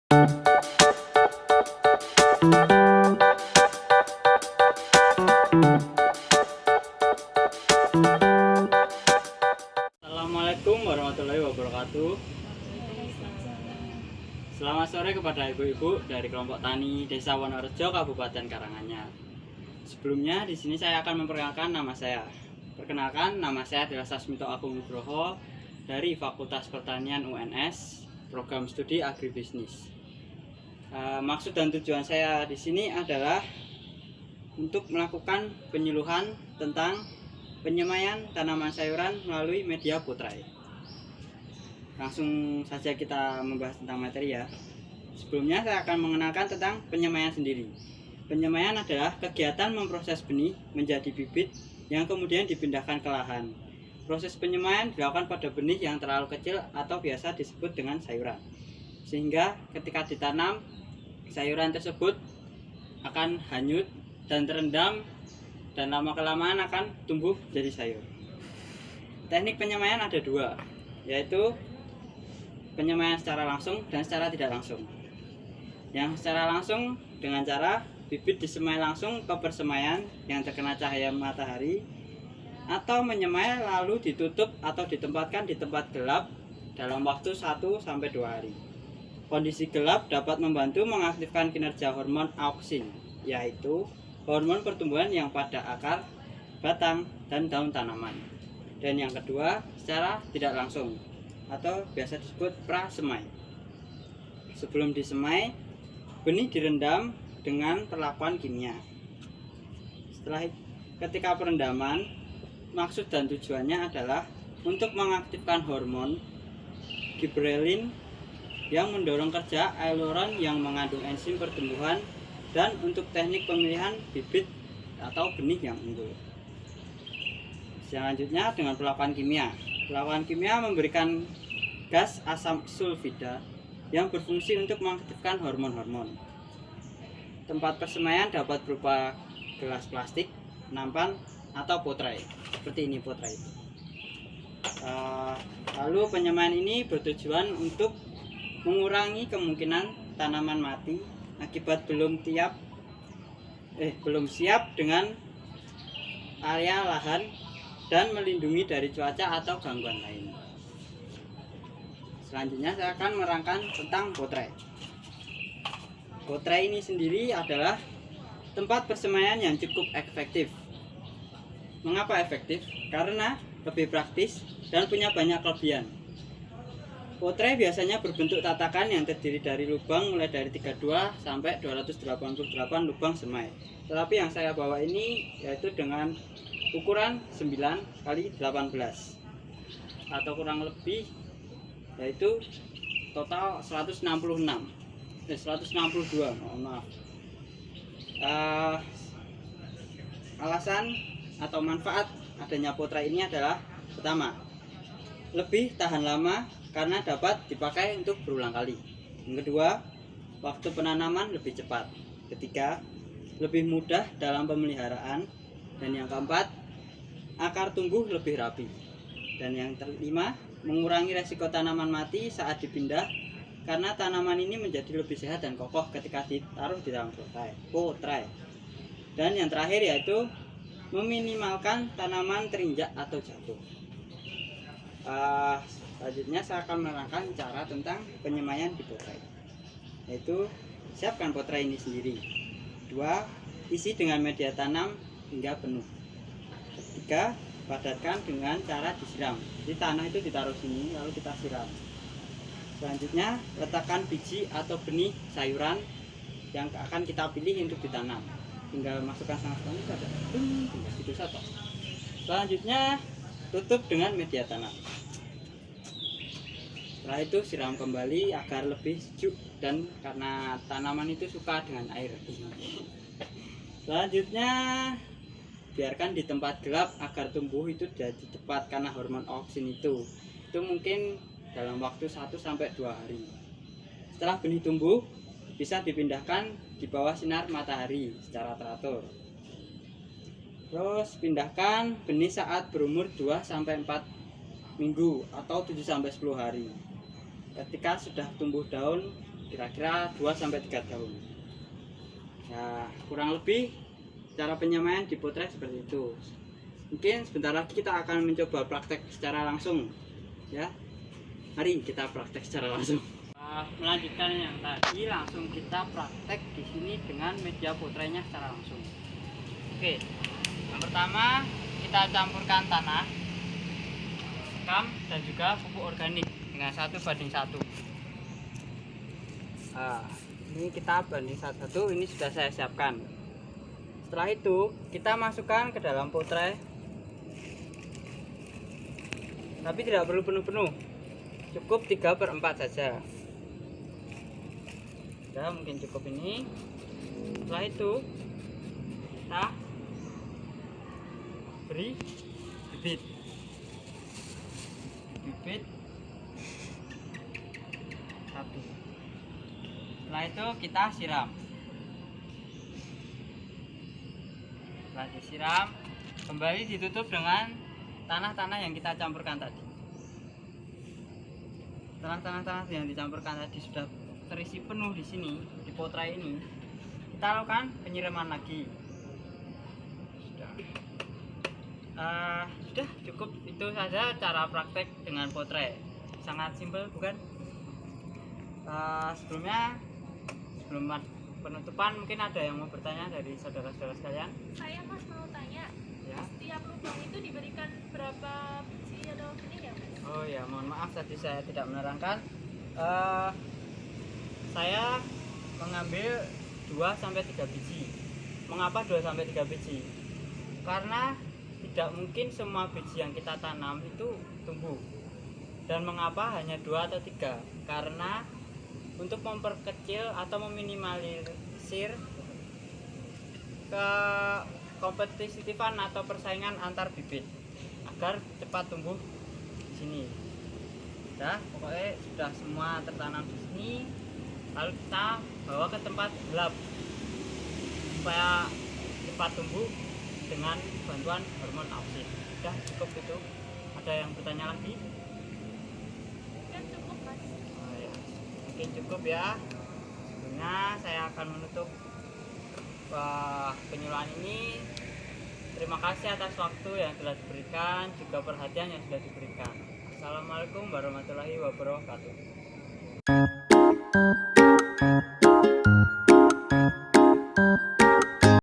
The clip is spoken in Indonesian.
Assalamualaikum warahmatullahi wabarakatuh. Selamat sore kepada ibu-ibu dari kelompok tani Desa Wonorejo, Kabupaten Karanganyar. Sebelumnya di sini saya akan memperkenalkan nama saya. Perkenalkan, nama saya adalah Sasmito Agung Nugroho dari Fakultas Pertanian UNS, Program Studi Agribisnis. Maksud dan tujuan saya di sini adalah untuk melakukan penyuluhan tentang penyemaian tanaman sayuran melalui media potrai. Langsung saja kita membahas tentang materi ya. Sebelumnya saya akan mengenalkan tentang penyemaian sendiri. Penyemaian adalah kegiatan memproses benih menjadi bibit yang kemudian dipindahkan ke lahan. Proses penyemaian dilakukan pada benih yang terlalu kecil atau biasa disebut dengan sayuran. Sehingga ketika ditanam, sayuran tersebut akan hanyut dan terendam dan lama-kelamaan akan tumbuh jadi sayur. Teknik penyemaian ada dua, yaitu penyemaian secara langsung dan secara tidak langsung. Yang secara langsung dengan cara bibit disemai langsung ke persemaian yang terkena cahaya matahari, atau menyemai lalu ditutup atau ditempatkan di tempat gelap dalam waktu 1-2 hari. Kondisi gelap dapat membantu mengaktifkan kinerja hormon auksin, yaitu hormon pertumbuhan yang pada akar, batang, dan daun tanaman. Dan yang kedua, secara tidak langsung atau biasa disebut prasemai. Sebelum disemai, benih direndam dengan perlakuan kimia. Ketika perendaman, maksud dan tujuannya adalah untuk mengaktifkan hormon giberelin yang mendorong kerja aileron yang mengandung enzim pertumbuhan, dan untuk teknik pemilihan bibit atau benih yang unggul. Selanjutnya dengan perlakuan kimia. Perlakuan kimia memberikan gas asam sulfida yang berfungsi untuk mengaktifkan hormon-hormon. Tempat persemaian dapat berupa gelas plastik, nampan, atau potrai. Seperti ini potrai. Lalu penyemaian ini bertujuan untuk mengurangi kemungkinan tanaman mati akibat belum siap dengan area lahan dan melindungi dari cuaca atau gangguan lain. Selanjutnya saya akan menerangkan tentang potrai. Potrai ini sendiri adalah tempat persemaian yang cukup efektif. Mengapa efektif? Karena lebih praktis dan punya banyak kelebihan. Potrai biasanya berbentuk tatakan yang terdiri dari lubang mulai dari 32 sampai 288 lubang semai. Tetapi yang saya bawa ini yaitu dengan ukuran 9x18 atau kurang lebih yaitu total 162, mohon maaf. Alasan atau manfaat adanya potrai ini adalah: pertama, lebih tahan lama karena dapat dipakai untuk berulang kali. Yang kedua, waktu penanaman lebih cepat. Ketiga, lebih mudah dalam pemeliharaan. Dan yang keempat, akar tumbuh lebih rapi. Dan yang kelima, mengurangi resiko tanaman mati saat dipindah karena tanaman ini menjadi lebih sehat dan kokoh ketika ditaruh di dalam potrai. Dan yang terakhir yaitu meminimalkan tanaman terinjak atau jatuh. Selanjutnya saya akan menerangkan cara tentang penyemaian di potrai, yaitu siapkan potrai ini sendiri. 2. Isi dengan media tanam hingga penuh. 3. Padatkan dengan cara disiram. Jadi tanah itu ditaruh sini lalu kita siram. Selanjutnya letakkan biji atau benih sayuran yang akan kita pilih untuk ditanam. Tinggal masukkan sangat itu ada. Tinggal gitu saja. Selanjutnya tutup dengan media tanam. Setelah itu siram kembali agar lebih sejuk dan karena tanaman itu suka dengan air. Selanjutnya biarkan di tempat gelap agar tumbuh itu jadi cepat karena hormon auksin itu mungkin dalam waktu 1-2 hari. Setelah benih tumbuh, bisa dipindahkan di bawah sinar matahari secara teratur. Terus pindahkan benih saat berumur 2-4 minggu atau 7-10 hari. Ketika sudah tumbuh daun kira-kira 2-3 tahun. Ya, kurang lebih cara penyemaian di potret seperti itu. Mungkin sebentar lagi kita akan mencoba praktek secara langsung, ya. Mari kita praktek secara langsung. Melanjutkan yang tadi, langsung kita praktek di sini dengan media potretnya secara langsung. Oke, yang pertama kita campurkan tanah, sekam, dan juga pupuk organik dengan 1:1. Ini kita banding 1:1, ini sudah saya siapkan. Setelah itu kita masukkan ke dalam potret, tapi tidak perlu penuh-penuh, cukup 3/4 saja. Ya, mungkin cukup ini. Setelah itu kita beri bibit satu. Setelah itu kita siram. Setelah disiram, kembali ditutup dengan tanah-tanah yang kita campurkan tadi. Setelah tanah-tanah yang dicampurkan tadi sudah terisi penuh di sini, di potret ini, kita lakukan penyiraman lagi. Sudah cukup, itu saja cara praktek dengan potret. Sangat simpel, bukan? Sebelum penutupan, mungkin ada yang mau bertanya dari saudara-saudara sekalian? Saya Mas mau tanya, Ya. setiap lubang itu diberikan berapa biji atau benih ya Mas? Oh ya, mohon maaf tadi saya tidak menerangkan. Saya mengambil 2-3 biji. Mengapa 2-3 biji? Karena tidak mungkin semua biji yang kita tanam itu tumbuh. Dan mengapa hanya 2 atau 3? Karena untuk memperkecil atau meminimalisir ke kompetitifan atau persaingan antar bibit agar cepat tumbuh di sini. Nah, pokoknya sudah semua tertanam di sini. Lalu kita bawa ke tempat gelap supaya cepat tumbuh dengan bantuan hormon auksin. Sudah cukup itu. Ada yang bertanya lagi? Kan cukup Mas. Oh, ya. Mungkin cukup ya. Sebelumnya saya akan menutup penyuluhan ini. Terima kasih atas waktu yang telah diberikan, juga perhatian yang sudah diberikan. Assalamualaikum warahmatullahi wabarakatuh.